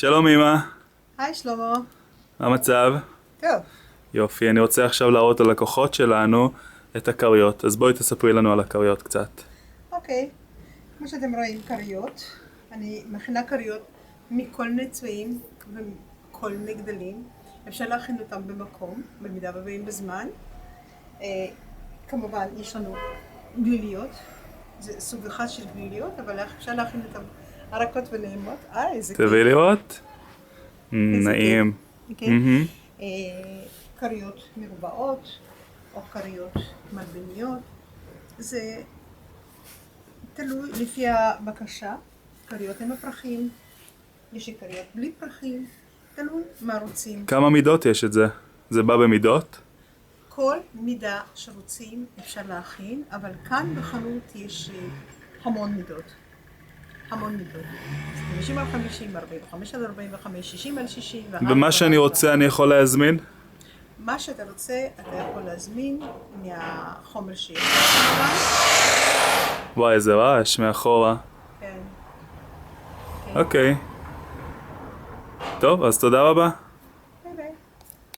שלום אמא, היי שלמה. מה המצב? טוב. יופי, אני רוצה עכשיו להראות ללקוחות שלנו את הכריות, אז בואי תספרי לנו על הכריות קצת. אוקיי. כמו שאתם רואים, כריות. אני מכינה כריות מכל מיני צבעים וכל מיני גדלים. אפשר להכין אותם במקום, במידה ובאים בזמן. כמובן, יש לנו גליליות. זה סוג אחד של גליליות, אבל אפשר להכין אותם ערקות ונעימות. איזה כיף. תביאי לראות? איזה נעים. כיף. כן. מהמם. כריות מרובעות, או כריות מלבניות. זה תלוי לפי הבקשה. כריות עם הפרחים, יש לי כריות בלי פרחים, תלוי מה רוצים. כמה מידות יש את זה? זה בא במידות? כל מידה שרוצים אפשר להכין, אבל כאן בחנות יש המון מידות. המון מידות. 50 על 50, 45 על 45, 60 על 60. ומה שאני רוצה אני יכול להזמין? מה שאתה רוצה, אתה יכול להזמין מהחומר שיש. וואי, איזה רעש מאחורה. כן. אוקיי. טוב, אז תודה רבה.